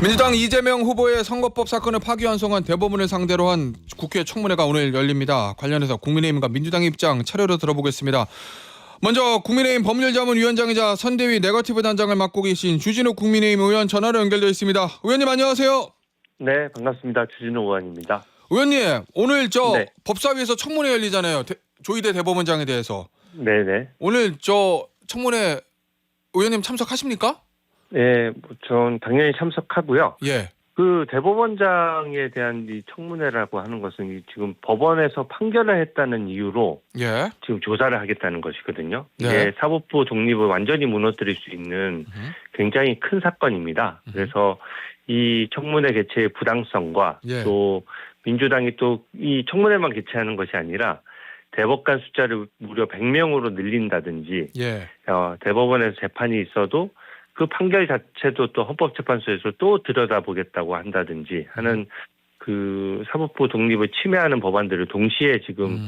민주당 이재명 후보의 선거법 사건을 파기환송한 대법원을 상대로 한 국회 청문회가 오늘 열립니다. 관련해서 국민의힘과 민주당 입장 차례로 들어보겠습니다. 먼저 국민의힘 법률자문위원장이자 선대위 네거티브 단장을 맡고 계신 주진욱 국민의힘 의원 전화로 연결되어 있습니다. 의원님 안녕하세요. 네, 반갑습니다. 주진우 의원입니다. 의원님 오늘 네. 법사위에서 청문회 열리잖아요. 조희대 대법원장에 대해서. 네네. 오늘 청문회 의원님 참석하십니까? 네, 전 당연히 참석하고요. 예. 그 대법원장에 대한 이 청문회라고 하는 것은 지금 법원에서 판결을 했다는 이유로 예. 지금 조사를 하겠다는 것이거든요. 네. 이게 사법부 독립을 완전히 무너뜨릴 수 있는 굉장히 큰 사건입니다. 그래서 이 청문회 개최의 부당성과 예. 또 민주당이 또 이 청문회만 개최하는 것이 아니라 대법관 숫자를 무려 100명으로 늘린다든지 예. 대법원에서 재판이 있어도 그 판결 자체도 또 헌법재판소에서 또 들여다보겠다고 한다든지 하는 그 사법부 독립을 침해하는 법안들을 동시에 지금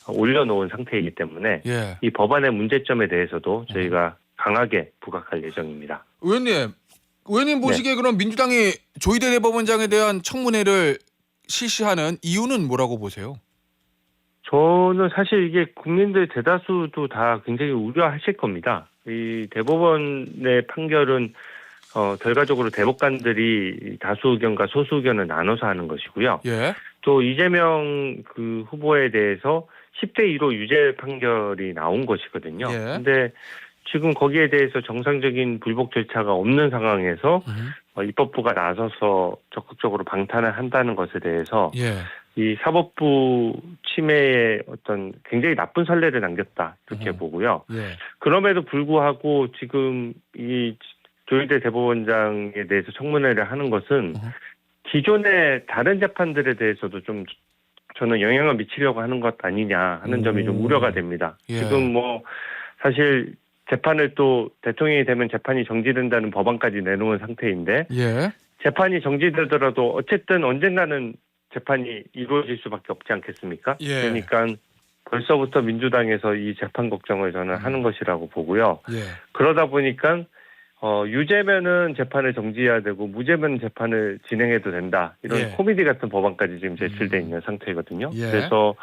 올려놓은 상태이기 때문에 예. 이 법안의 문제점에 대해서도 저희가 강하게 부각할 예정입니다. 의원님 보시기에 그럼 민주당이 조희대 대법원장에 대한 청문회를 실시하는 이유는 뭐라고 보세요? 저는 사실 이게 국민들 대다수도 다 굉장히 우려하실 겁니다. 이 대법원의 판결은 결과적으로 대법관들이 다수 의견과 소수 의견을 나눠서 하는 것이고요. 예. 또 이재명 그 후보에 대해서 10대 2로 유죄 판결이 나온 것이거든요. 예. 근데 지금 거기에 대해서 정상적인 불복 절차가 없는 상황에서 입법부가 나서서 적극적으로 방탄을 한다는 것에 대해서 예. 이 사법부 침해의 어떤 굉장히 나쁜 선례를 남겼다 이렇게 보고요. 예. 그럼에도 불구하고 지금 이 조희대 대법원장에 대해서 청문회를 하는 것은 기존의 다른 재판들에 대해서도 좀 저는 영향을 미치려고 하는 것 아니냐 하는 점이 좀 우려가 됩니다. 예. 지금 뭐 사실 재판을 또 대통령이 되면 재판이 정지된다는 법안까지 내놓은 상태인데 예. 재판이 정지되더라도 어쨌든 언젠가는 재판이 이루어질 수밖에 없지 않겠습니까? 예. 그러니까 벌써부터 민주당에서 이 재판 걱정을 저는 하는 것이라고 보고요. 예. 그러다 보니까 유죄면은 재판을 정지해야 되고 무죄면 재판을 진행해도 된다. 이런 예. 코미디 같은 법안까지 지금 제출돼 있는 상태거든요. 예. 그래서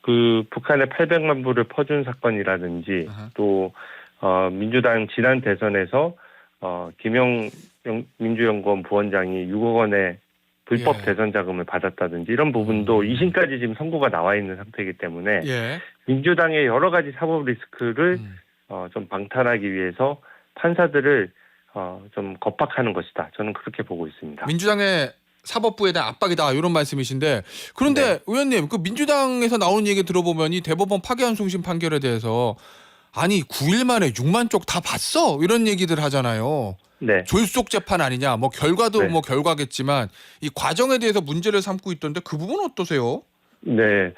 그 북한에 800만 불을 퍼준 사건이라든지 또 민주당 지난 대선에서 김영 민주연구원 부원장이 6억 원의 불법 예. 대선 자금을 받았다든지 이런 부분도 2심까지 지금 선고가 나와 있는 상태이기 때문에 예. 민주당의 여러 가지 사법 리스크를 좀 방탄하기 위해서 판사들을 좀 겁박하는 것이다. 저는 그렇게 보고 있습니다. 민주당의 사법부에 대한 압박이다 이런 말씀이신데 그런데 네. 의원님 그 민주당에서 나오는 얘기 들어보면 이 대법원 파기환송심 판결에 대해서 아니 9일 만에 6만 쪽 다 봤어 이런 얘기들 하잖아요. 네. 졸속 재판 아니냐 뭐 결과도 네. 뭐 결과겠지만 이 과정에 대해서 문제를 삼고 있던데 그 부분은 어떠세요? 네.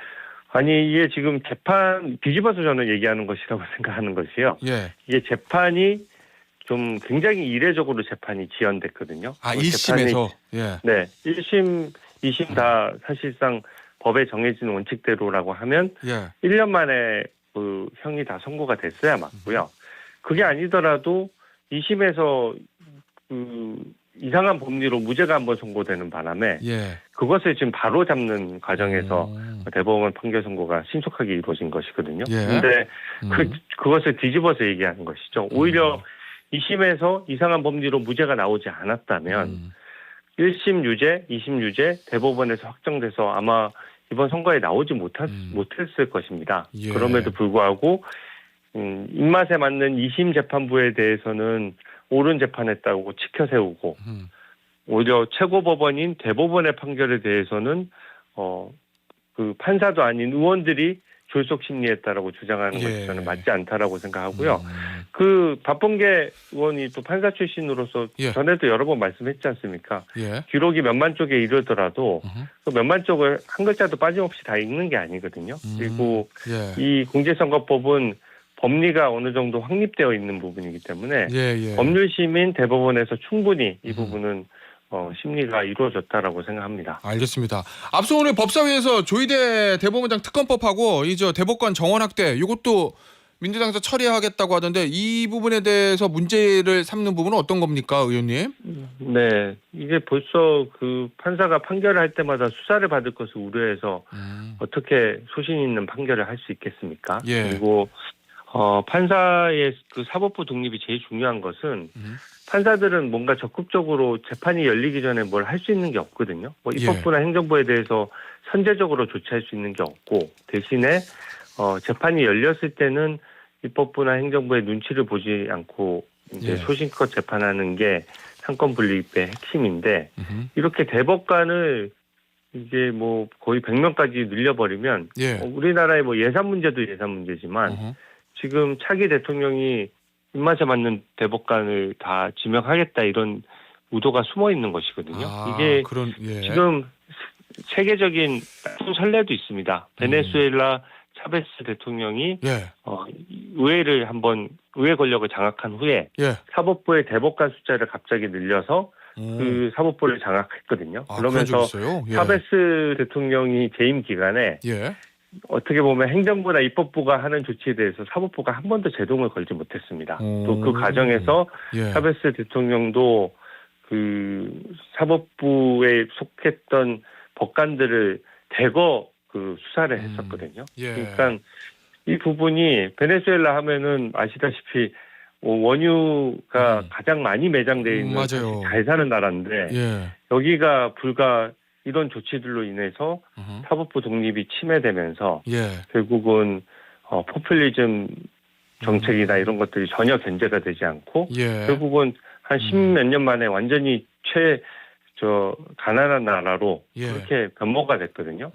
아니 이게 지금 재판 뒤집어서 저는 얘기하는 것이라고 생각하는 것이요. 예. 이게 재판이 좀 굉장히 이례적으로 재판이 지연됐거든요. 아 1심에서 예. 네. 1심, 2심 다 사실상 법에 정해진 원칙대로라고 하면 예. 1년 만에 그 형이 다 선고가 됐어야 맞고요. 그게 아니더라도 2심에서 그 이상한 법리로 무죄가 한번 선고되는 바람에 예. 그것을 지금 바로 잡는 과정에서 대법원 판결 선고가 신속하게 이루어진 것이거든요. 예. 그런데 그것을 뒤집어서 얘기하는 것이죠. 오히려 2심에서 이상한 법리로 무죄가 나오지 않았다면 1심 유죄, 2심 유죄 대법원에서 확정돼서 아마 이번 선거에 나오지 못했을 것입니다. 예. 그럼에도 불구하고 입맛에 맞는 2심 재판부에 대해서는 옳은 재판했다고 치켜세우고 오히려 최고법원인 대법원의 판결에 대해서는 그 판사도 아닌 의원들이 졸속 심리했다라고 주장하는 예. 것이 저는 맞지 않다라고 생각하고요. 그 박범계 의원이 또 판사 출신으로서 예. 전에도 여러 번 말씀했지 않습니까? 예. 기록이 몇만 쪽에 이르더라도 그 몇만 쪽을 한 글자도 빠짐없이 다 읽는 게 아니거든요. 그리고 예. 이 공직선거법은 법리가 어느 정도 확립되어 있는 부분이기 때문에 예. 법률심인 대법원에서 충분히 이 부분은 심리가 이루어졌다라고 생각합니다. 알겠습니다. 앞서 오늘 법사위에서 조희대 대법원장 특검법하고 대법관 정원 확대 이것도 민주당에서 처리하겠다고 하던데 이 부분에 대해서 문제를 삼는 부분은 어떤 겁니까, 의원님? 네, 이게 벌써 그 판사가 판결을 할 때마다 수사를 받을 것을 우려해서 어떻게 소신 있는 판결을 할 수 있겠습니까? 예. 그리고 판사의 그 사법부 독립이 제일 중요한 것은 판사들은 뭔가 적극적으로 재판이 열리기 전에 뭘 할 수 있는 게 없거든요. 뭐 입법부나 행정부에 대해서 선제적으로 조치할 수 있는 게 없고 대신에 재판이 열렸을 때는 입법부나 행정부의 눈치를 보지 않고 이제 예. 소신껏 재판하는 게 상권 분립의 핵심인데 이렇게 대법관을 이게 뭐 거의 100명까지 늘려버리면 예. 우리나라의 뭐 예산 문제도 예산 문제지만 지금 차기 대통령이 입맛에 맞는 대법관을 다 지명하겠다 이런 의도가 숨어 있는 것이거든요. 이게 지금 세계적인 나쁜 선례도 있습니다. 베네수엘라 차베스 대통령이 의회 권력을 장악한 후에 사법부의 대법관 숫자를 갑자기 늘려서 그 사법부를 장악했거든요. 그러면서 차베스 대통령이 재임 기간에 어떻게 보면 행정부나 입법부가 하는 조치에 대해서 사법부가 한 번도 제동을 걸지 못했습니다. 또 그 과정에서 차베스 대통령도 그 사법부에 속했던 법관들을 대거 그 수사를 했었거든요. 그러니까 이 부분이 베네수엘라 하면은 아시다시피 원유가 가장 많이 매장되어 있는 잘 사는 나라인데 여기가 불과 이런 조치들로 인해서 사법부 독립이 침해되면서 결국은 포퓰리즘 정책이나 이런 것들이 전혀 견제가 되지 않고 결국은 한 10몇 년 만에 완전히 가난한 나라로 그렇게 변모가 됐거든요.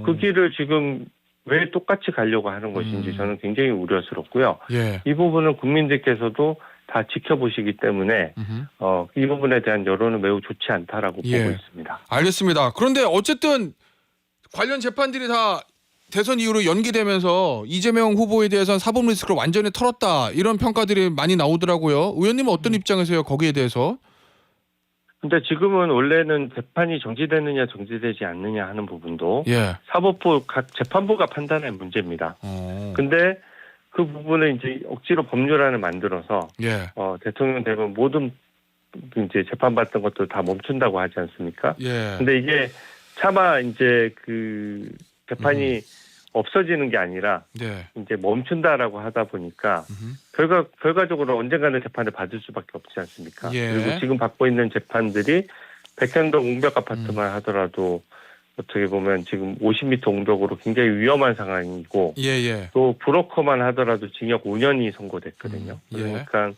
그 길을 지금 왜 똑같이 가려고 하는 것인지 저는 굉장히 우려스럽고요. 이 부분은 국민들께서도 다 지켜보시기 때문에 이 부분에 대한 여론은 매우 좋지 않다라고 보고 있습니다. 알겠습니다. 그런데 어쨌든 관련 재판들이 다 대선 이후로 연기되면서 이재명 후보에 대해서는 사법 리스크를 완전히 털었다 이런 평가들이 많이 나오더라고요. 의원님은 어떤 입장이세요? 거기에 대해서? 근데 지금은 원래는 재판이 정지되느냐 정지되지 않느냐 하는 부분도 사법부 각 재판부가 판단할 문제입니다. 근데 그 부분을 이제 억지로 법률안을 만들어서 대통령 되면 모든 이제 재판받던 것도 다 멈춘다고 하지 않습니까? 근데 이게 차마 이제 그 재판이 없어지는 게 아니라 이제 멈춘다라고 하다 보니까 결과적으로 언젠가는 재판을 받을 수밖에 없지 않습니까? 그리고 지금 받고 있는 재판들이 백현동 옹벽 아파트만 하더라도 어떻게 보면 지금 50m 옹벽으로 굉장히 위험한 상황이고 또 브로커만 하더라도 징역 5년이 선고됐거든요. 그러니까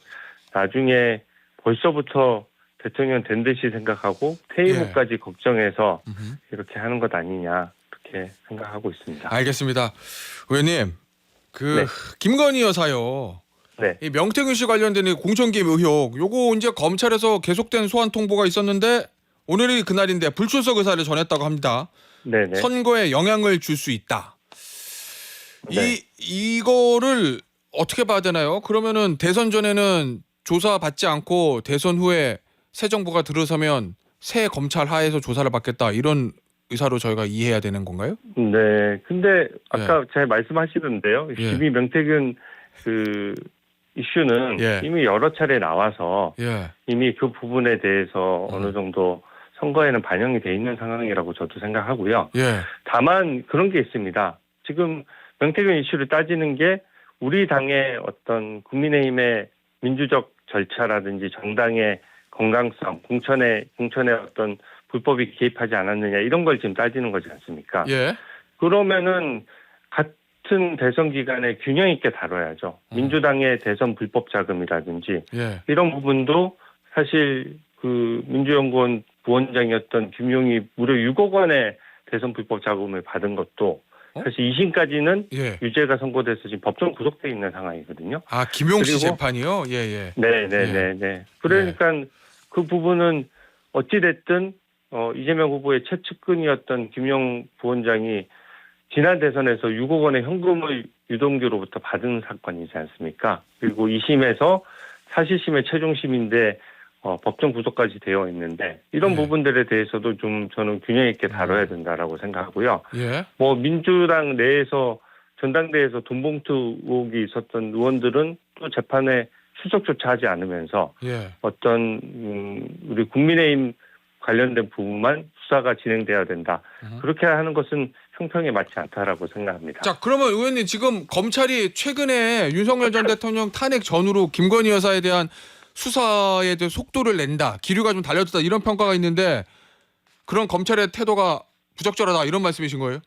나중에 벌써부터 대통령 된 듯이 생각하고 퇴임 후까지 걱정해서 이렇게 하는 것 아니냐 그렇게 생각하고 있습니다. 알겠습니다. 의원님, 김건희 여사요. 이 명태균 씨 관련된 공천개입 의혹, 요거 이제 검찰에서 계속된 소환 통보가 있었는데 오늘이 그날인데 불출석 의사를 전했다고 합니다. 선거에 영향을 줄 수 있다. 이거를 어떻게 봐야 되나요? 그러면은 대선 전에는 조사받지 않고 대선 후에 새 정부가 들어서면 새 검찰 하에서 조사를 받겠다 이런 의사로 저희가 이해해야 되는 건가요? 네. 근데 아까 잘 말씀하시던데요. 이미 명태균 그 이슈는 이미 여러 차례 나와서 이미 그 부분에 대해서 어느 정도 선거에는 반영이 돼 있는 상황이라고 저도 생각하고요. 다만 그런 게 있습니다. 지금 명태균 이슈를 따지는 게 우리 당의 어떤 국민의힘의 민주적 절차라든지 정당의 건강성, 공천에 어떤 불법이 개입하지 않았느냐 이런 걸 지금 따지는 거지 않습니까? 그러면은 같은 대선 기간에 균형 있게 다뤄야죠. 민주당의 대선 불법 자금이라든지 이런 부분도 사실 그 민주연구원 부원장이었던 김용이 무려 6억 원의 대선 불법 자금을 받은 것도 사실 2심까지는 유죄가 선고돼서 지금 법정 구속돼 있는 상황이거든요. 아, 김용 씨 재판이요? 네. 그러니까 그 부분은 어찌됐든 이재명 후보의 최측근이었던 김용 부원장이 지난 대선에서 6억 원의 현금을 유동규로부터 받은 사건이지 않습니까? 그리고 2심에서 사실심의 최종심인데 법정 구속까지 되어 있는데 이런 부분들에 대해서도 좀 저는 균형 있게 다뤄야 된다라고 생각하고요. 뭐 민주당 내에서 전당대회에서 돈봉투 의혹이 있었던 의원들은 또 재판에 출석조차 하지 않으면서 예. 어떤 우리 국민의힘 관련된 부분만 수사가 진행돼야 된다. 그렇게 하는 것은 형평에 맞지 않다라고 생각합니다. 자, 그러면 의원님 지금 검찰이 최근에 윤석열 전 대통령 탄핵 전후로 김건희 여사에 대한 수사에 대해 속도를 낸다, 기류가 좀 달려졌다 이런 평가가 있는데 그런 검찰의 태도가 부적절하다 이런 말씀이신 거예요?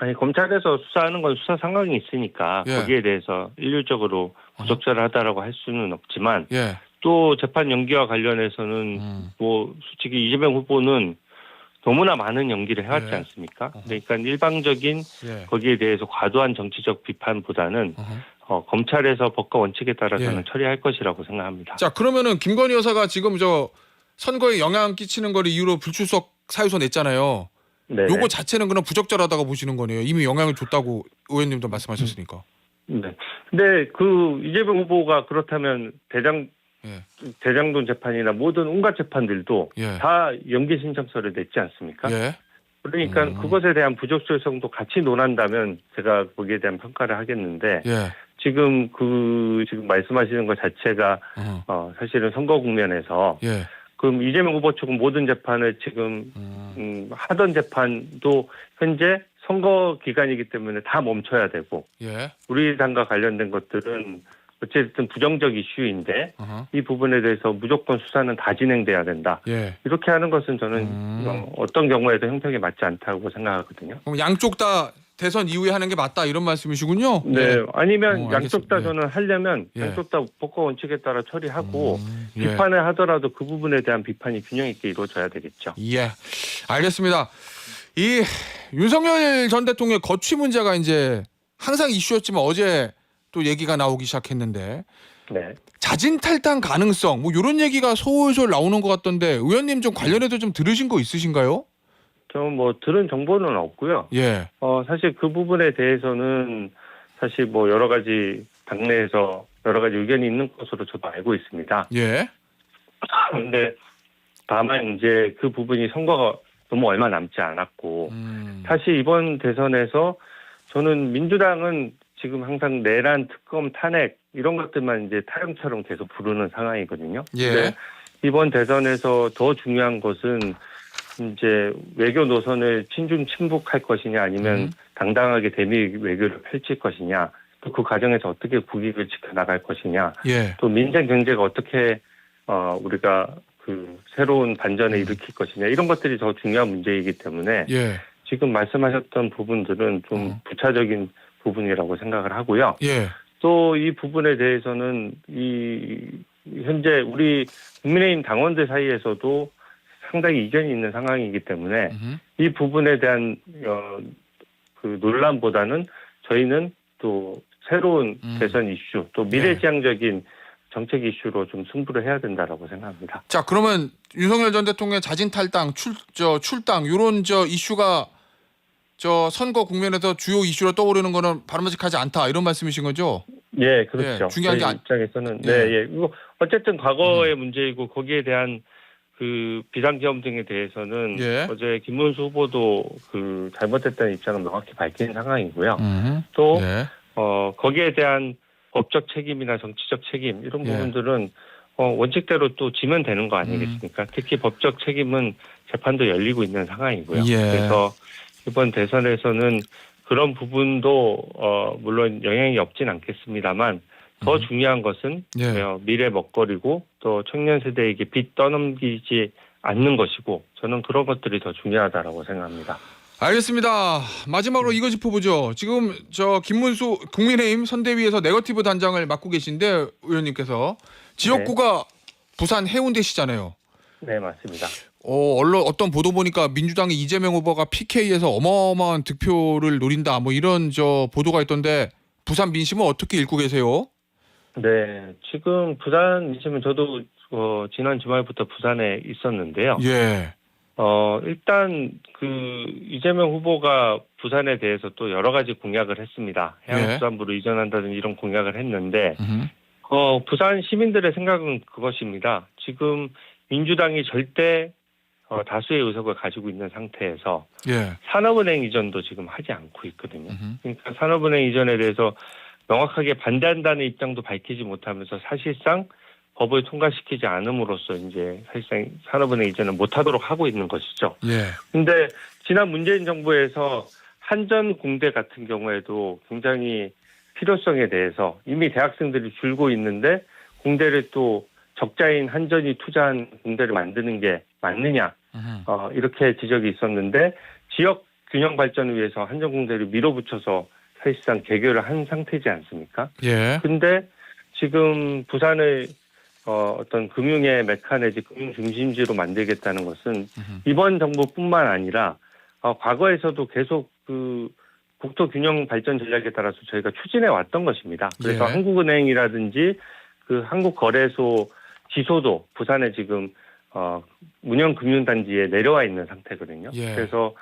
아니 검찰에서 수사하는 건 수사 상황이 있으니까 예. 거기에 대해서 일률적으로 부적절하다라고 할 수는 없지만 예. 또 재판 연기와 관련해서는 뭐 솔직히 이재명 후보는 너무나 많은 연기를 해왔지 예. 않습니까? 그러니까 일방적인 예. 거기에 대해서 과도한 정치적 비판보다는 검찰에서 법과 원칙에 따라서는 예. 처리할 것이라고 생각합니다. 자, 그러면은 김건희 여사가 지금 저 선거에 영향 끼치는 거를 이유로 불출석 사유서 냈잖아요. 네. 요거 자체는 그냥 부적절하다고 보시는 거네요. 이미 영향을 줬다고 의원님도 말씀하셨으니까. 네. 근데 그 이재명 후보가 그렇다면 예. 대장동 재판이나 모든 온갖 재판들도 예. 다 연기 신청서를 냈지 않습니까? 예. 그러니까 그것에 대한 부적절성도 같이 논한다면 제가 거기에 대한 평가를 하겠는데 예. 지금 말씀하시는 것 자체가 사실은 선거 국면에서 예. 그럼 이재명 후보 측은 모든 재판을 지금 하던 재판도 현재 선거 기간이기 때문에 다 멈춰야 되고 예. 우리 당과 관련된 것들은 어쨌든 부정적 이슈인데 어허. 이 부분에 대해서 무조건 수사는 다 진행돼야 된다. 예. 이렇게 하는 것은 저는 어떤 경우에도 형평에 맞지 않다고 생각하거든요. 그럼 양쪽 다 대선 이후에 하는 게 맞다 이런 말씀이시군요. 네, 예. 아니면 양쪽 다 알겠습니다. 저는 하려면 예. 양쪽 다 법과 원칙에 따라 처리하고 예. 비판을 하더라도 그 부분에 대한 비판이 균형 있게 이루어져야 되겠죠. 예. 알겠습니다. 이 윤석열 전 대통령의 거취 문제가 이제 항상 이슈였지만 어제 또 얘기가 나오기 시작했는데 네. 자진 탈당 가능성 뭐 이런 얘기가 솔솔 나오는 것 같던데 의원님 좀 관련해서 좀 들으신 거 있으신가요? 좀 뭐 들은 정보는 없고요. 예. 사실 그 부분에 대해서는 사실 뭐 여러 가지 당내에서 여러 가지 의견이 있는 것으로 저도 알고 있습니다. 예. 근데 다만 이제 그 부분이 선거가 너무 얼마 남지 않았고 사실 이번 대선에서 저는 민주당은 지금 항상 내란, 특검, 탄핵 이런 것들만 이제 타령처럼 계속 부르는 상황이거든요. 예. 근데 이번 대선에서 더 중요한 것은 이제 외교 노선을 친중 친북할 것이냐 아니면 당당하게 대미 외교를 펼칠 것이냐 또 그 과정에서 어떻게 국익을 지켜나갈 것이냐 예. 또 민생 경제가 어떻게 우리가 그 새로운 반전을 일으킬 것이냐 이런 것들이 더 중요한 문제이기 때문에 예. 지금 말씀하셨던 부분들은 좀 부차적인 부분이라고 생각을 하고요. 예. 또 이 부분에 대해서는 이 현재 우리 국민의힘 당원들 사이에서도 상당히 이견이 있는 상황이기 때문에 이 부분에 대한 그 논란보다는 저희는 또 새로운 대선 이슈 또 미래지향적인 정책 이슈로 좀 승부를 해야 된다라고 생각합니다. 자, 그러면 윤석열 전 대통령의 자진 탈당, 출당 이런 이슈가 선거 국면에서 주요 이슈로 떠오르는 거는 바람직하지 않다 이런 말씀이신 거죠? 예, 그렇죠. 예, 중요한 게 저희 입장에서는 예. 네, 예. 이거 어쨌든 과거의 문제이고 거기에 대한 그 비상계엄 등에 대해서는 예. 어제 김문수 후보도 그 잘못됐다는 입장을 명확히 밝힌 상황이고요. 또 예. 거기에 대한 법적 책임이나 정치적 책임 이런 예. 부분들은 원칙대로 또 지면 되는 거 아니겠습니까? 특히 법적 책임은 재판도 열리고 있는 상황이고요. 예. 그래서 이번 대선에서는 그런 부분도 물론 영향이 없진 않겠습니다만 더 중요한 것은 예. 미래 먹거리고 또 청년 세대에게 빚 떠넘기지 않는 것이고 저는 그런 것들이 더 중요하다라고 생각합니다. 알겠습니다. 마지막으로 이거 짚어보죠. 지금 김문수 국민의힘 선대위에서 네거티브 단장을 맡고 계신데 의원님께서 지역구가 부산 해운대시잖아요. 네, 맞습니다. 언론 어떤 보도 보니까 민주당이 이재명 후보가 PK에서 어마어마한 득표를 노린다 뭐 이런 보도가 있던데 부산 민심은 어떻게 읽고 계세요? 네, 지금 부산 민심은 저도 지난 주말부터 부산에 있었는데요. 예. 일단 그 이재명 후보가 부산에 대해서 또 여러 가지 공약을 했습니다. 해양수산부로 이전한다든 이런 공약을 했는데 부산 시민들의 생각은 그것입니다. 지금 민주당이 절대 다수의 의석을 가지고 있는 상태에서 예. 산업은행 이전도 지금 하지 않고 있거든요. 음흠. 그러니까 산업은행 이전에 대해서 명확하게 반대한다는 입장도 밝히지 못하면서 사실상 법을 통과시키지 않음으로써 이제 사실상 산업은행 이전을 못하도록 하고 있는 것이죠. 예. 근데 지난 문재인 정부에서 한전공대 같은 경우에도 굉장히 필요성에 대해서 이미 대학생들이 줄고 있는데 공대를 또 적자인 한전이 투자한 공대를 만드는 게 맞느냐 이렇게 지적이 있었는데 지역 균형 발전을 위해서 한전공대를 밀어붙여서 사실상 개교를 한 상태지 않습니까? 예. 근데 지금 부산을 어떤 금융의 메카 내지 금융 중심지로 만들겠다는 것은 이번 정부뿐만 아니라 과거에서도 계속 그 국토 균형 발전 전략에 따라서 저희가 추진해 왔던 것입니다. 그래서 예. 한국은행이라든지 그 한국거래소 지소도 부산에 지금 문형금융단지에 내려와 있는 상태거든요. 예. 그래서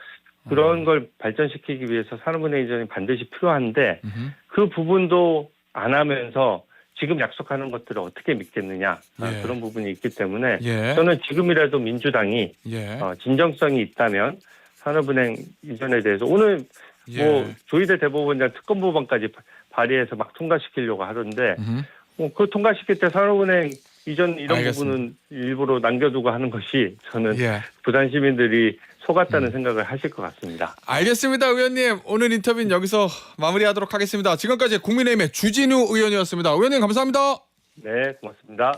그런 걸 발전시키기 위해서 산업은행 이전이 반드시 필요한데 그 부분도 안 하면서 지금 약속하는 것들을 어떻게 믿겠느냐 예. 그런 부분이 있기 때문에 예. 저는 지금이라도 민주당이 예. 진정성이 있다면 산업은행 이전에 대해서 오늘 예. 뭐 조희대 대법원장 특검법안까지 발의해서 막 통과시키려고 하던데 그 통과시킬 때 산업은행 이전 이런 알겠습니다. 부분은 일부러 남겨두고 하는 것이 저는 예. 부산 시민들이 속았다는 생각을 하실 것 같습니다. 알겠습니다, 의원님. 오늘 인터뷰는 여기서 마무리하도록 하겠습니다. 지금까지 국민의힘의 주진우 의원이었습니다. 의원님 감사합니다. 네, 고맙습니다.